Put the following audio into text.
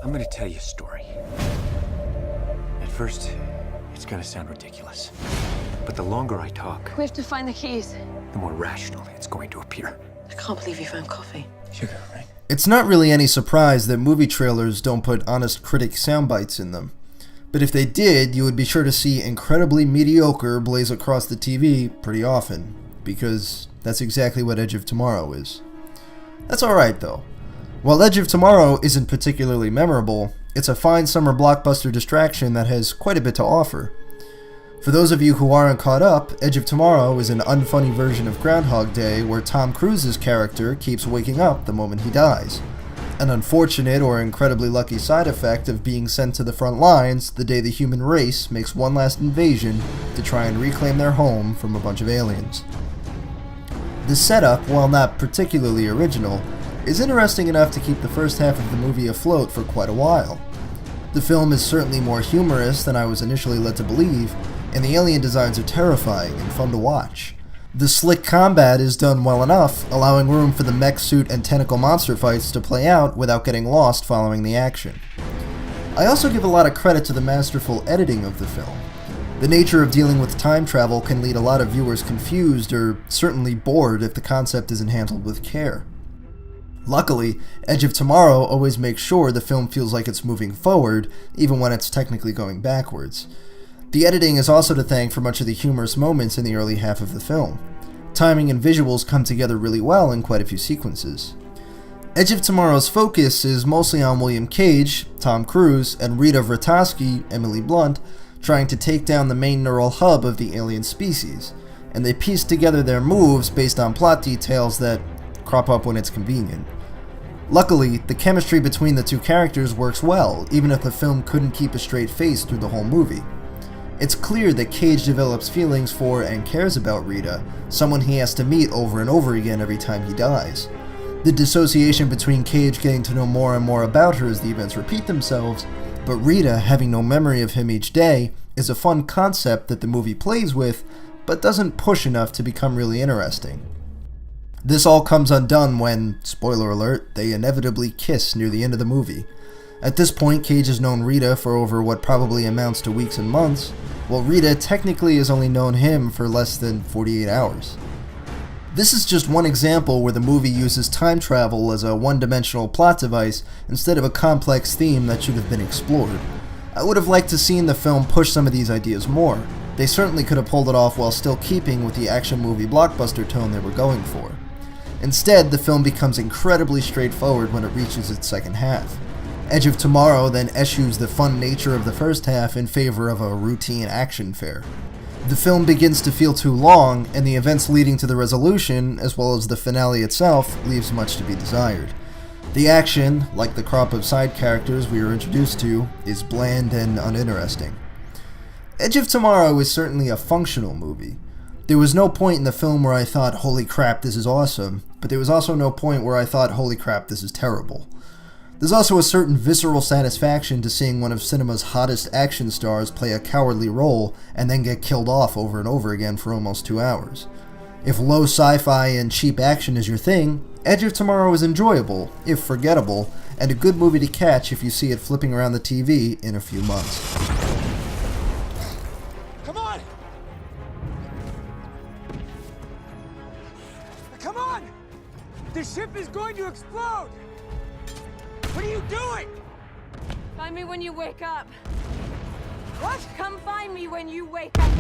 I'm gonna tell you a story. At first, it's gonna sound ridiculous. But the longer I talk, We have to find the keys. the more rational it's going to appear. I can't believe you found coffee. Sugar, right? It's not really any surprise that movie trailers don't put honest critic sound bites in them. But if they did, you would be sure to see incredibly mediocre blaze across the TV pretty often, because that's exactly what Edge of Tomorrow is. That's alright though. While Edge of Tomorrow isn't particularly memorable, it's a fine summer blockbuster distraction that has quite a bit to offer. For those of you who aren't caught up, Edge of Tomorrow is an unfunny version of Groundhog Day where Tom Cruise's character keeps waking up the moment he dies. An unfortunate or incredibly lucky side effect of being sent to the front lines the day the human race makes one last invasion to try and reclaim their home from a bunch of aliens. The setup, while not particularly original, is interesting enough to keep the first half of the movie afloat for quite a while. The film is certainly more humorous than I was initially led to believe, and the alien designs are terrifying and fun to watch. The slick combat is done well enough, allowing room for the mech suit and tentacle monster fights to play out without getting lost following the action. I also give a lot of credit to the masterful editing of the film. The nature of dealing with time travel can leave a lot of viewers confused or certainly bored if the concept isn't handled with care. Luckily, Edge of Tomorrow always makes sure the film feels like it's moving forward, even when it's technically going backwards. The editing is also to thank for much of the humorous moments in the early half of the film. Timing and visuals come together really well in quite a few sequences. Edge of Tomorrow's focus is mostly on William Cage, Tom Cruise, and Rita Vratoski, Emily Blunt, trying to take down the main neural hub of the alien species, and they piece together their moves based on plot details that crop up when it's convenient. Luckily, the chemistry between the two characters works well, even if the film couldn't keep a straight face through the whole movie. It's clear that Cage develops feelings for and cares about Rita, someone he has to meet over and over again every time he dies. The dissociation between Cage getting to know more and more about her as the events repeat themselves, but Rita having no memory of him each day, is a fun concept that the movie plays with, but doesn't push enough to become really interesting. This all comes undone when, spoiler alert, they inevitably kiss near the end of the movie. At this point, Cage has known Rita for over what probably amounts to weeks and months, while Rita technically has only known him for less than 48 hours. This is just one example where the movie uses time travel as a one-dimensional plot device instead of a complex theme that should have been explored. I would have liked to seen the film push some of these ideas more. They certainly could have pulled it off while still keeping with the action movie blockbuster tone they were going for. Instead, the film becomes incredibly straightforward when it reaches its second half. Edge of Tomorrow then eschews the fun nature of the first half in favor of a routine action fare. The film begins to feel too long, and the events leading to the resolution, as well as the finale itself, leaves much to be desired. The action, like the crop of side characters we are introduced to, is bland and uninteresting. Edge of Tomorrow is certainly a functional movie. There was no point in the film where I thought, holy crap, this is awesome, but there was also no point where I thought, holy crap, this is terrible. There's also a certain visceral satisfaction to seeing one of cinema's hottest action stars play a cowardly role and then get killed off over and over again for almost 2 hours. If low sci-fi and cheap action is your thing, Edge of Tomorrow is enjoyable, if forgettable, and a good movie to catch if you see it flipping around the TV in a few months. Come on! Come on! The ship is going to explode! What are you doing? Find me when you wake up. What? Come find me when you wake up.